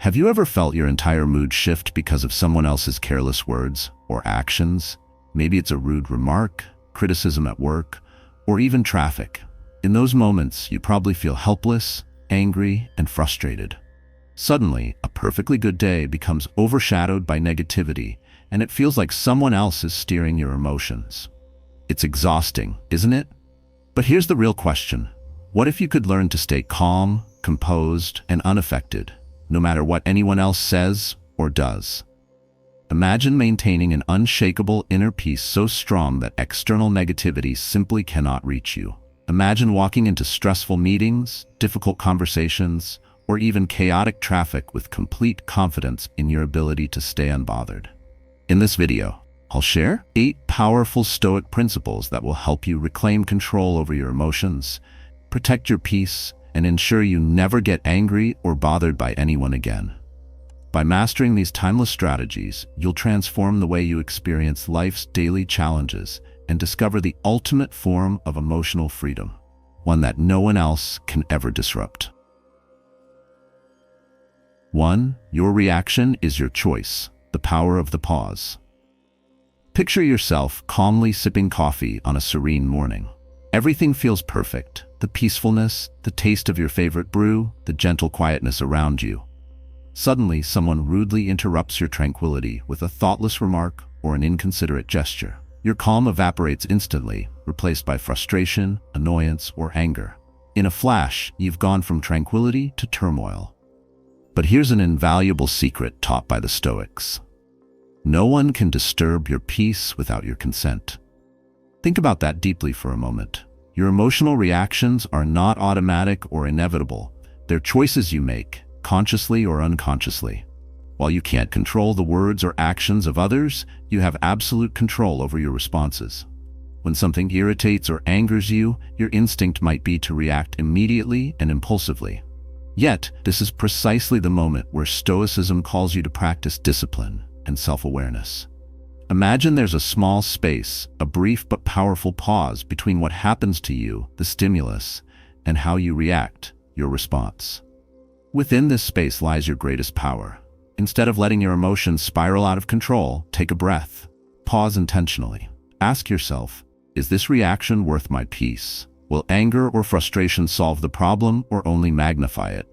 Have you ever felt your entire mood shift because of someone else's careless words or actions? Maybe it's a rude remark, criticism at work, or even traffic. In those moments, you probably feel helpless, angry, and frustrated. Suddenly, a perfectly good day becomes overshadowed by negativity, and it feels like someone else is steering your emotions. It's exhausting, isn't it? But here's the real question. What if you could learn to stay calm, composed, and unaffected, no matter what anyone else says or does? Imagine maintaining an unshakable inner peace so strong that external negativity simply cannot reach you. Imagine walking into stressful meetings, difficult conversations, or even chaotic traffic with complete confidence in your ability to stay unbothered. In this video, I'll share 8 powerful Stoic principles that will help you reclaim control over your emotions, protect your peace, and ensure you never get angry or bothered by anyone again. By mastering these timeless strategies, you'll transform the way you experience life's daily challenges and discover the ultimate form of emotional freedom, one that no one else can ever disrupt. 1. Your reaction is your choice, the power of the pause. Picture yourself calmly sipping coffee on a serene morning. Everything feels perfect, the peacefulness, the taste of your favorite brew, the gentle quietness around you. Suddenly, someone rudely interrupts your tranquility with a thoughtless remark or an inconsiderate gesture. Your calm evaporates instantly, replaced by frustration, annoyance, or anger. In a flash, you've gone from tranquility to turmoil. But here's an invaluable secret taught by the Stoics. No one can disturb your peace without your consent. Think about that deeply for a moment. Your emotional reactions are not automatic or inevitable. They're choices you make, consciously or unconsciously. While you can't control the words or actions of others, you have absolute control over your responses. When something irritates or angers you, your instinct might be to react immediately and impulsively. Yet, this is precisely the moment where Stoicism calls you to practice discipline and self-awareness. Imagine there's a small space, a brief but powerful pause between what happens to you, the stimulus, and how you react, your response. Within this space lies your greatest power. Instead of letting your emotions spiral out of control, take a breath. Pause intentionally. Ask yourself, is this reaction worth my peace? Will anger or frustration solve the problem or only magnify it?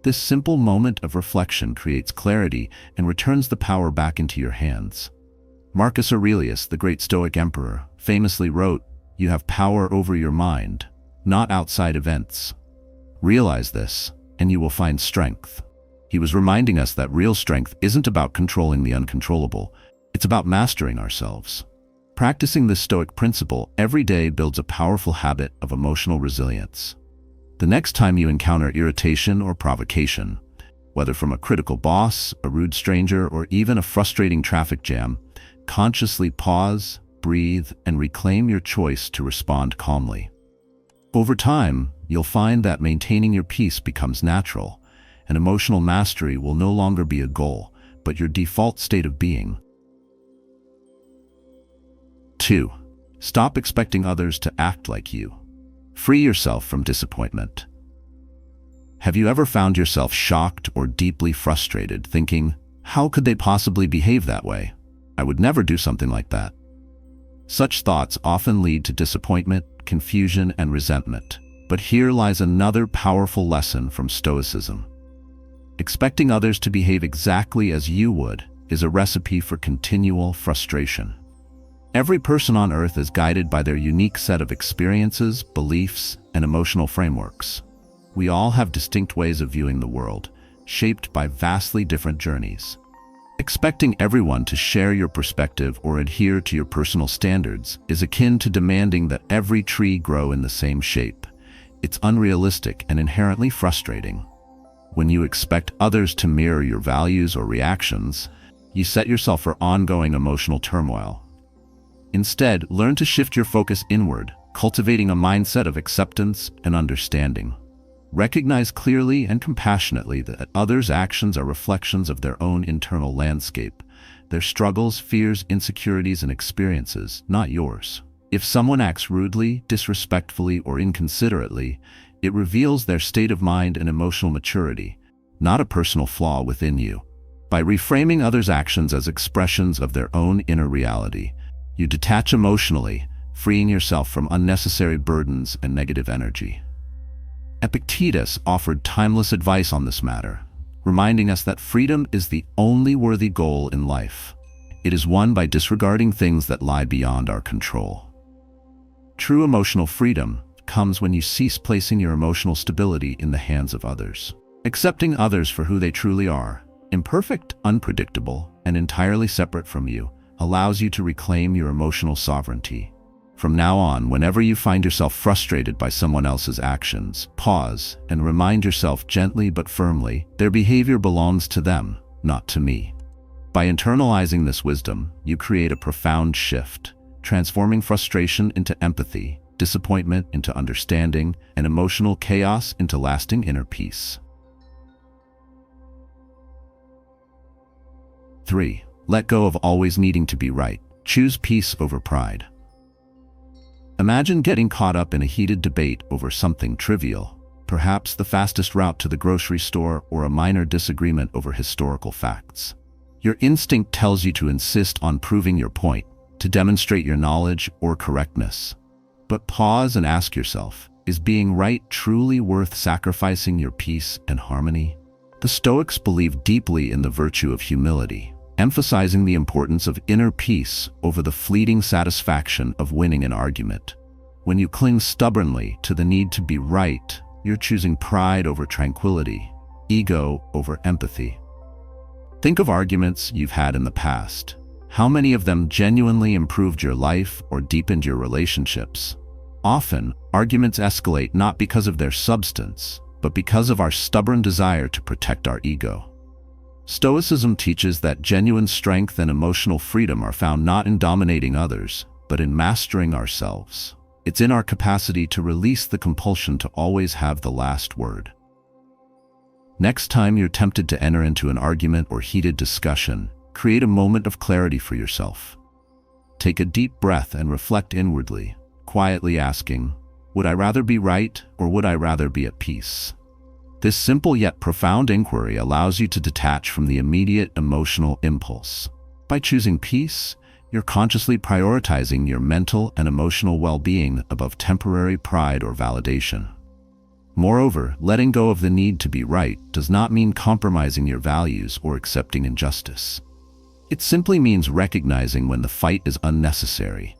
This simple moment of reflection creates clarity and returns the power back into your hands. Marcus Aurelius, the great Stoic emperor, famously wrote, "You have power over your mind, not outside events." Realize this, and you will find strength. He was reminding us that real strength isn't about controlling the uncontrollable, it's about mastering ourselves. Practicing this Stoic principle every day builds a powerful habit of emotional resilience. The next time you encounter irritation or provocation, whether from a critical boss, a rude stranger, or even a frustrating traffic jam, consciously pause, breathe, and reclaim your choice to respond calmly. Over time, you'll find that maintaining your peace becomes natural, and emotional mastery will no longer be a goal, but your default state of being. 2. Stop expecting others to act like you. Free yourself from disappointment. Have you ever found yourself shocked or deeply frustrated, thinking, how could they possibly behave that way? I would never do something like that. Such thoughts often lead to disappointment, confusion, and resentment. But here lies another powerful lesson from Stoicism. Expecting others to behave exactly as you would is a recipe for continual frustration. Every person on earth is guided by their unique set of experiences, beliefs, and emotional frameworks. We all have distinct ways of viewing the world, shaped by vastly different journeys. Expecting everyone to share your perspective or adhere to your personal standards is akin to demanding that every tree grow in the same shape. It's unrealistic and inherently frustrating. When you expect others to mirror your values or reactions, you set yourself for ongoing emotional turmoil. Instead, learn to shift your focus inward, cultivating a mindset of acceptance and understanding. Recognize clearly and compassionately that others' actions are reflections of their own internal landscape, their struggles, fears, insecurities, and experiences, not yours. If someone acts rudely, disrespectfully, or inconsiderately, it reveals their state of mind and emotional maturity, not a personal flaw within you. By reframing others' actions as expressions of their own inner reality, you detach emotionally, freeing yourself from unnecessary burdens and negative energy. Epictetus offered timeless advice on this matter, reminding us that freedom is the only worthy goal in life. It is won by disregarding things that lie beyond our control. True emotional freedom comes when you cease placing your emotional stability in the hands of others. Accepting others for who they truly are, imperfect, unpredictable, and entirely separate from you, allows you to reclaim your emotional sovereignty. From now on, whenever you find yourself frustrated by someone else's actions, pause and remind yourself gently but firmly, their behavior belongs to them, not to me. By internalizing this wisdom, you create a profound shift, transforming frustration into empathy, disappointment into understanding, and emotional chaos into lasting inner peace. 3. Let go of always needing to be right. Choose peace over pride. Imagine getting caught up in a heated debate over something trivial, perhaps the fastest route to the grocery store or a minor disagreement over historical facts. Your instinct tells you to insist on proving your point, to demonstrate your knowledge or correctness. But pause and ask yourself, is being right truly worth sacrificing your peace and harmony? The Stoics believed deeply in the virtue of humility, emphasizing the importance of inner peace over the fleeting satisfaction of winning an argument. When you cling stubbornly to the need to be right, you're choosing pride over tranquility, ego over empathy. Think of arguments you've had in the past. How many of them genuinely improved your life or deepened your relationships? Often, arguments escalate not because of their substance, but because of our stubborn desire to protect our ego. Stoicism teaches that genuine strength and emotional freedom are found not in dominating others, but in mastering ourselves. It's in our capacity to release the compulsion to always have the last word. Next time you're tempted to enter into an argument or heated discussion, create a moment of clarity for yourself. Take a deep breath and reflect inwardly, quietly asking, would I rather be right or would I rather be at peace? This simple yet profound inquiry allows you to detach from the immediate emotional impulse. By choosing peace, you're consciously prioritizing your mental and emotional well-being above temporary pride or validation. Moreover, letting go of the need to be right does not mean compromising your values or accepting injustice. It simply means recognizing when the fight is unnecessary,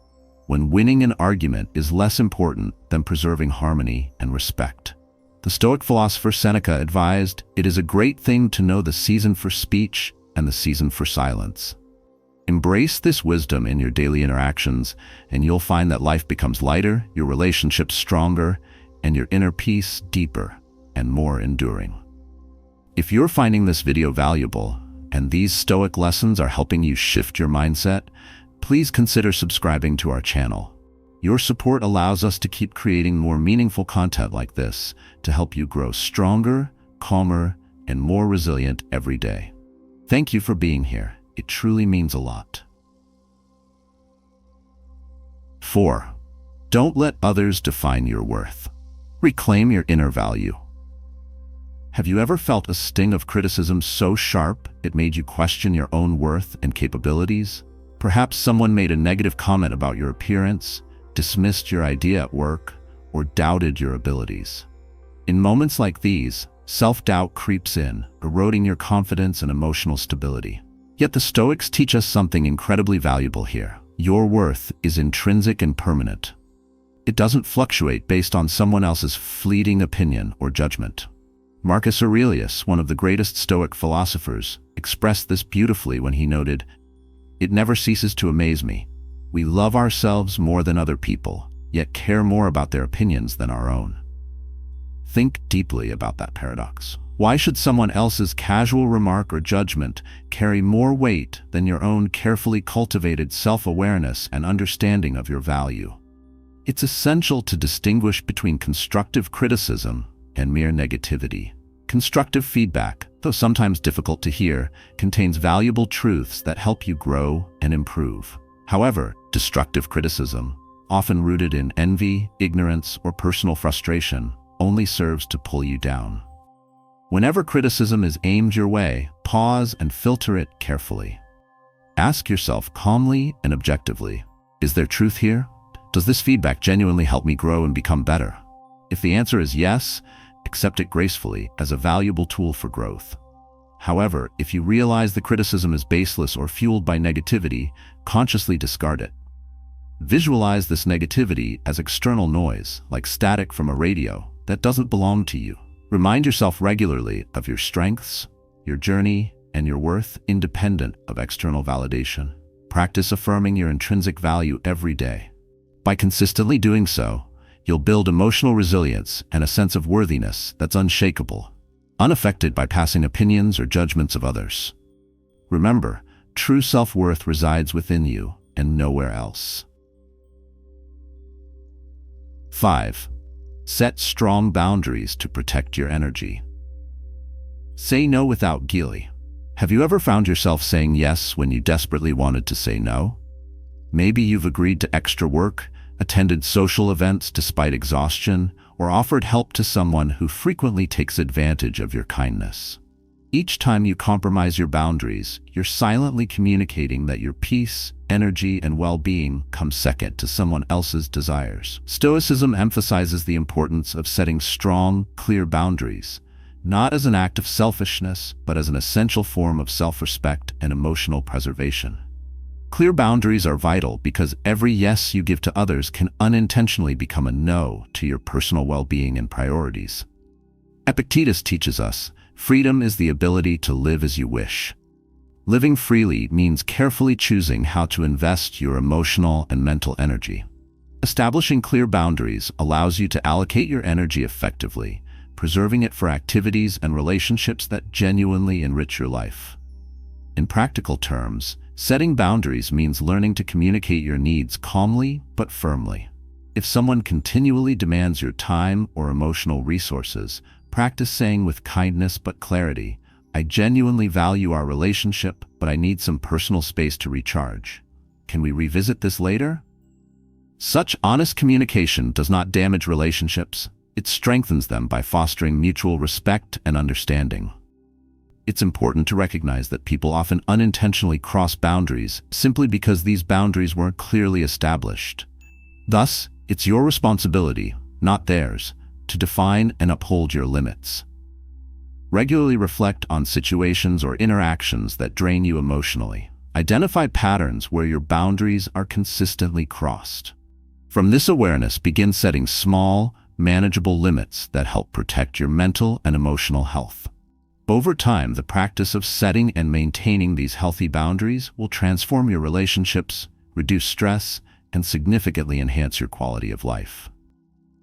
when winning an argument is less important than preserving harmony and respect. The Stoic philosopher Seneca advised, "It is a great thing to know the season for speech and the season for silence." Embrace this wisdom in your daily interactions, and you'll find that life becomes lighter, your relationships stronger, and your inner peace deeper and more enduring. If you're finding this video valuable, and these Stoic lessons are helping you shift your mindset, please consider subscribing to our channel. Your support allows us to keep creating more meaningful content like this to help you grow stronger, calmer, and more resilient every day. Thank you for being here. It truly means a lot. 4. Don't let others define your worth. Reclaim your inner value. Have you ever felt a sting of criticism so sharp it made you question your own worth and capabilities? Perhaps someone made a negative comment about your appearance, dismissed your idea at work, or doubted your abilities. In moments like these, self-doubt creeps in, eroding your confidence and emotional stability. Yet the Stoics teach us something incredibly valuable here. Your worth is intrinsic and permanent. It doesn't fluctuate based on someone else's fleeting opinion or judgment. Marcus Aurelius, one of the greatest Stoic philosophers, expressed this beautifully when he noted, "It never ceases to amaze me. We love ourselves more than other people, yet care more about their opinions than our own." Think deeply about that paradox. Why should someone else's casual remark or judgment carry more weight than your own carefully cultivated self-awareness and understanding of your value? It's essential to distinguish between constructive criticism and mere negativity. Constructive feedback, though sometimes difficult to hear, contains valuable truths that help you grow and improve. However, destructive criticism, often rooted in envy, ignorance, or personal frustration, only serves to pull you down. Whenever criticism is aimed your way, pause and filter it carefully. Ask yourself calmly and objectively, is there truth here? Does this feedback genuinely help me grow and become better? If the answer is yes, accept it gracefully as a valuable tool for growth. However, if you realize the criticism is baseless or fueled by negativity, consciously discard it. Visualize this negativity as external noise, like static from a radio, that doesn't belong to you. Remind yourself regularly of your strengths, your journey, and your worth independent of external validation. Practice affirming your intrinsic value every day. By consistently doing so, you'll build emotional resilience and a sense of worthiness that's unshakable, unaffected by passing opinions or judgments of others. Remember, true self-worth resides within you and nowhere else. 5. Set strong boundaries to protect your energy. Say no without guile. Have you ever found yourself saying yes when you desperately wanted to say no? Maybe you've agreed to extra work, attended social events despite exhaustion, or offered help to someone who frequently takes advantage of your kindness. Each time you compromise your boundaries, you're silently communicating that your peace, energy, and well-being come second to someone else's desires. Stoicism emphasizes the importance of setting strong, clear boundaries, not as an act of selfishness, but as an essential form of self-respect and emotional preservation. Clear boundaries are vital because every yes you give to others can unintentionally become a no to your personal well-being and priorities. Epictetus teaches us, freedom is the ability to live as you wish. Living freely means carefully choosing how to invest your emotional and mental energy. Establishing clear boundaries allows you to allocate your energy effectively, preserving it for activities and relationships that genuinely enrich your life. In practical terms, setting boundaries means learning to communicate your needs calmly but firmly. If someone continually demands your time or emotional resources, practice saying with kindness but clarity, I genuinely value our relationship, but I need some personal space to recharge. Can we revisit this later? Such honest communication does not damage relationships. It strengthens them by fostering mutual respect and understanding. It's important to recognize that people often unintentionally cross boundaries simply because these boundaries weren't clearly established. Thus, it's your responsibility, not theirs, to define and uphold your limits. Regularly reflect on situations or interactions that drain you emotionally. Identify patterns where your boundaries are consistently crossed. From this awareness, begin setting small, manageable limits that help protect your mental and emotional health. Over time, the practice of setting and maintaining these healthy boundaries will transform your relationships, reduce stress, and significantly enhance your quality of life.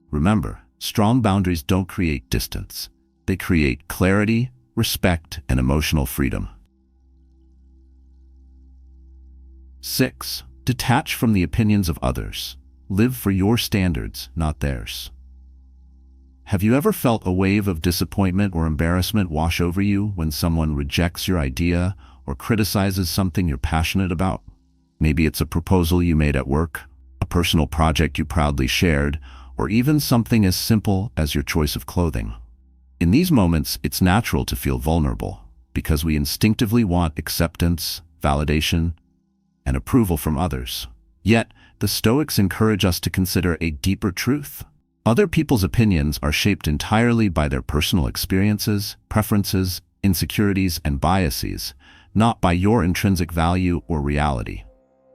Remember, strong boundaries don't create distance. They create clarity, respect, and emotional freedom. 6. Detach from the opinions of others. Live for your standards, not theirs. Have you ever felt a wave of disappointment or embarrassment wash over you when someone rejects your idea or criticizes something you're passionate about? Maybe it's a proposal you made at work, a personal project you proudly shared, or even something as simple as your choice of clothing. In these moments, it's natural to feel vulnerable because we instinctively want acceptance, validation, and approval from others. Yet, the Stoics encourage us to consider a deeper truth. Other people's opinions are shaped entirely by their personal experiences, preferences, insecurities, and biases, not by your intrinsic value or reality.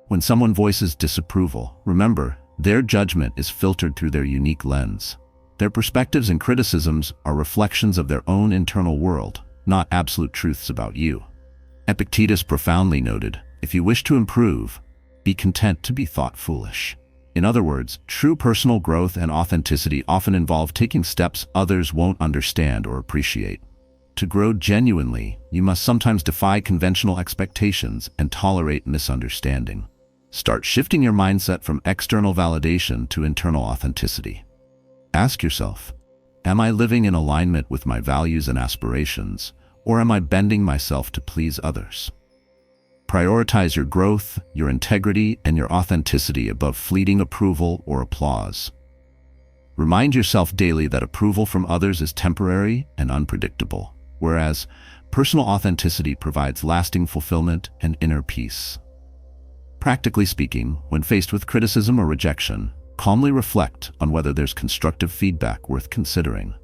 When someone voices disapproval, remember, their judgment is filtered through their unique lens. Their perspectives and criticisms are reflections of their own internal world, not absolute truths about you. Epictetus profoundly noted, if you wish to improve, be content to be thought foolish. In other words, true personal growth and authenticity often involve taking steps others won't understand or appreciate. To grow genuinely, you must sometimes defy conventional expectations and tolerate misunderstanding. Start shifting your mindset from external validation to internal authenticity. Ask yourself, am I living in alignment with my values and aspirations, or am I bending myself to please others? Prioritize your growth, your integrity, and your authenticity above fleeting approval or applause. Remind yourself daily that approval from others is temporary and unpredictable. whereas personal authenticity provides lasting fulfillment and inner peace. Practically speaking, when faced with criticism or rejection, calmly reflect on whether there's constructive feedback worth considering.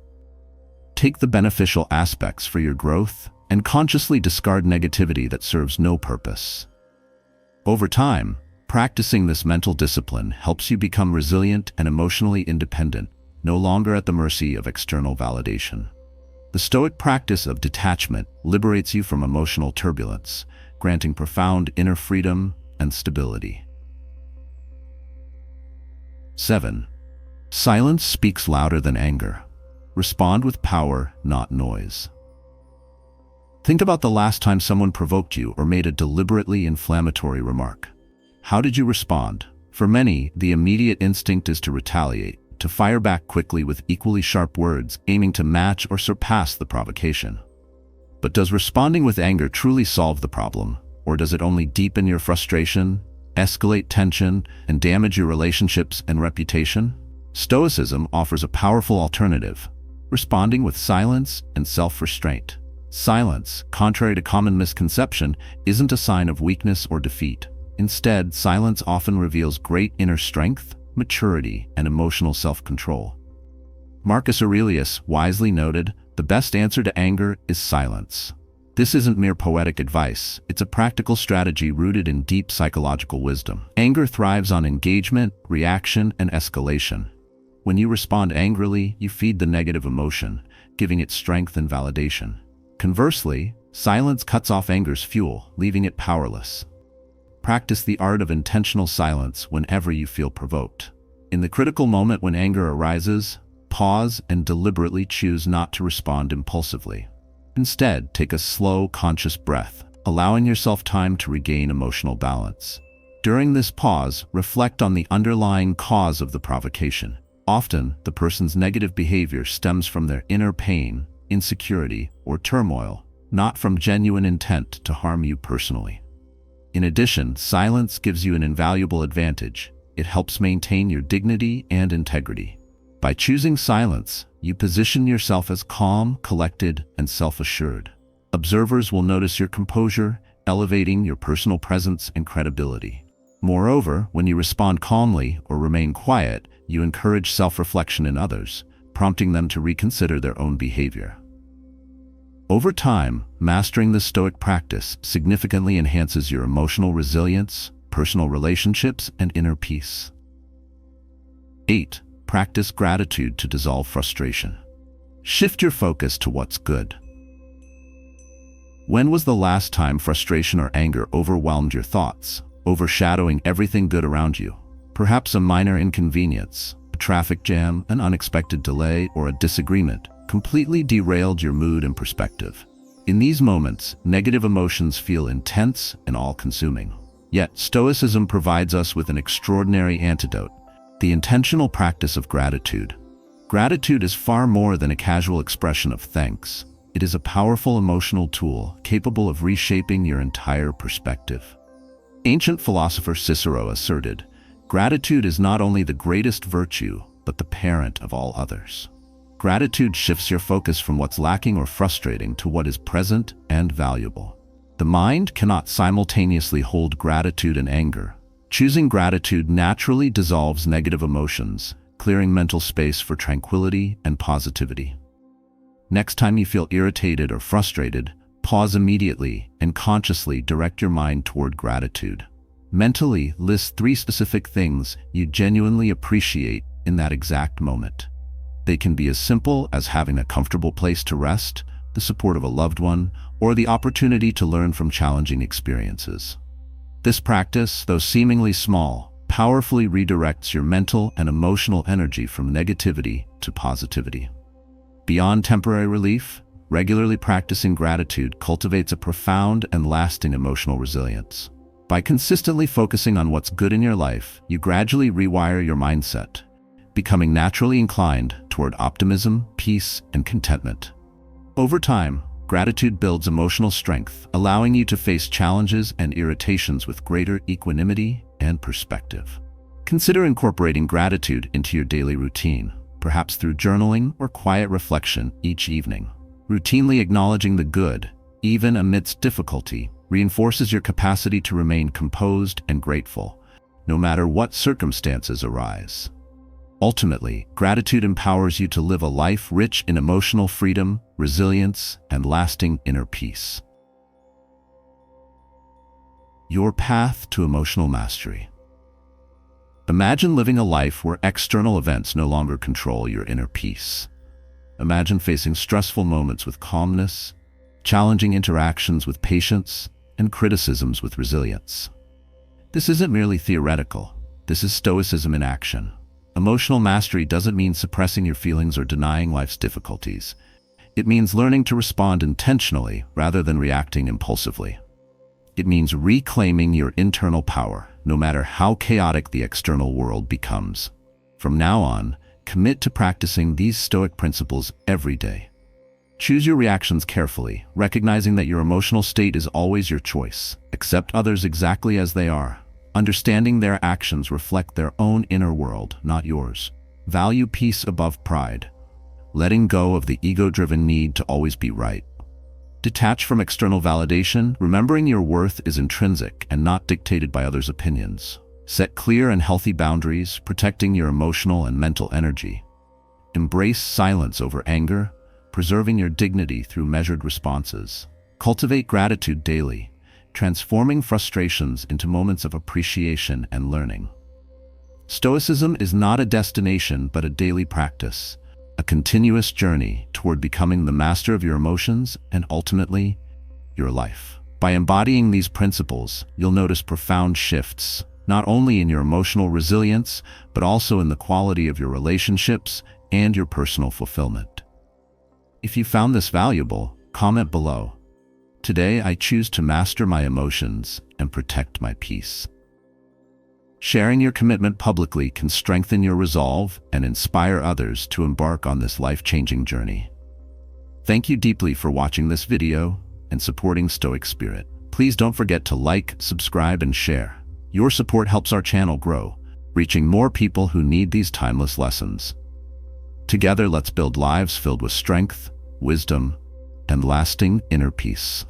Take the beneficial aspects for your growth and consciously discard negativity that serves no purpose. Over time, practicing this mental discipline helps you become resilient and emotionally independent, no longer at the mercy of external validation. The Stoic practice of detachment liberates you from emotional turbulence, granting profound inner freedom and stability. 7. Silence speaks louder than anger. Respond with power, not noise. Think about the last time someone provoked you or made a deliberately inflammatory remark. How did you respond? For many, the immediate instinct is to retaliate, to fire back quickly with equally sharp words, aiming to match or surpass the provocation. But does responding with anger truly solve the problem, or does it only deepen your frustration, escalate tension, and damage your relationships and reputation? Stoicism offers a powerful alternative: responding with silence and self-restraint. Silence, contrary to common misconception, isn't a sign of weakness or defeat. Instead, silence often reveals great inner strength, maturity, and emotional self-control. Marcus Aurelius wisely noted, "The best answer to anger is silence." This isn't mere poetic advice, it's a practical strategy rooted in deep psychological wisdom. Anger thrives on engagement, reaction, and escalation. When you respond angrily, you feed the negative emotion, giving it strength and validation. Conversely, silence cuts off anger's fuel, leaving it powerless. Practice the art of intentional silence whenever you feel provoked. In the critical moment when anger arises, pause and deliberately choose not to respond impulsively. Instead, take a slow, conscious breath, allowing yourself time to regain emotional balance. During this pause, reflect on the underlying cause of the provocation. Often, the person's negative behavior stems from their inner pain, insecurity, or turmoil, not from genuine intent to harm you personally. In addition, silence gives you an invaluable advantage. It helps maintain your dignity and integrity. By choosing silence, you position yourself as calm, collected, and self-assured. Observers will notice your composure, elevating your personal presence and credibility. Moreover, when you respond calmly or remain quiet, you encourage self-reflection in others, prompting them to reconsider their own behavior. Over time, mastering the Stoic practice significantly enhances your emotional resilience, personal relationships, and inner peace. 8. Practice gratitude to dissolve frustration. Shift your focus to what's good. When was the last time frustration or anger overwhelmed your thoughts, overshadowing everything good around you? Perhaps a minor inconvenience, a traffic jam, an unexpected delay, or a disagreement completely derailed your mood and perspective. In these moments, negative emotions feel intense and all-consuming. Yet, Stoicism provides us with an extraordinary antidote: the intentional practice of gratitude. Gratitude is far more than a casual expression of thanks. It is a powerful emotional tool capable of reshaping your entire perspective. Ancient philosopher Cicero asserted, "Gratitude is not only the greatest virtue, but the parent of all others." Gratitude shifts your focus from what's lacking or frustrating to what is present and valuable. The mind cannot simultaneously hold gratitude and anger. Choosing gratitude naturally dissolves negative emotions, clearing mental space for tranquility and positivity. Next time you feel irritated or frustrated, pause immediately and consciously direct your mind toward gratitude. Mentally list 3 specific things you genuinely appreciate in that exact moment. They can be as simple as having a comfortable place to rest, the support of a loved one, or the opportunity to learn from challenging experiences. This practice, though seemingly small, powerfully redirects your mental and emotional energy from negativity to positivity. Beyond temporary relief, regularly practicing gratitude cultivates a profound and lasting emotional resilience. By consistently focusing on what's good in your life, you gradually rewire your mindset, becoming naturally inclined toward optimism, peace, and contentment. Over time, gratitude builds emotional strength, allowing you to face challenges and irritations with greater equanimity and perspective. Consider incorporating gratitude into your daily routine, perhaps through journaling or quiet reflection each evening. Routinely acknowledging the good, even amidst difficulty, reinforces your capacity to remain composed and grateful, no matter what circumstances arise. Ultimately, gratitude empowers you to live a life rich in emotional freedom, resilience, and lasting inner peace. Your path to emotional mastery. Imagine living a life where external events no longer control your inner peace. Imagine facing stressful moments with calmness, challenging interactions with patience, and criticisms with resilience. This isn't merely theoretical. This is Stoicism in action. Emotional mastery doesn't mean suppressing your feelings or denying life's difficulties. It means learning to respond intentionally rather than reacting impulsively. It means reclaiming your internal power, no matter how chaotic the external world becomes. From now on, commit to practicing these Stoic principles every day. Choose your reactions carefully, recognizing that your emotional state is always your choice. Accept others exactly as they are. Understanding their actions reflect their own inner world, not yours. Value peace above pride, letting go of the ego-driven need to always be right. Detach from external validation, remembering your worth is intrinsic and not dictated by others' opinions. Set clear and healthy boundaries, protecting your emotional and mental energy. Embrace silence over anger, preserving your dignity through measured responses. Cultivate gratitude daily, transforming frustrations into moments of appreciation and learning. Stoicism is not a destination but a daily practice, a continuous journey toward becoming the master of your emotions and ultimately, your life. By embodying these principles, you'll notice profound shifts, not only in your emotional resilience, but also in the quality of your relationships and your personal fulfillment. If you found this valuable, comment below. Today, I choose to master my emotions and protect my peace. Sharing your commitment publicly can strengthen your resolve and inspire others to embark on this life-changing journey. Thank you deeply for watching this video and supporting Stoic Spirit. Please don't forget to like, subscribe, and share. Your support helps our channel grow, reaching more people who need these timeless lessons. Together, let's build lives filled with strength, wisdom, and lasting inner peace.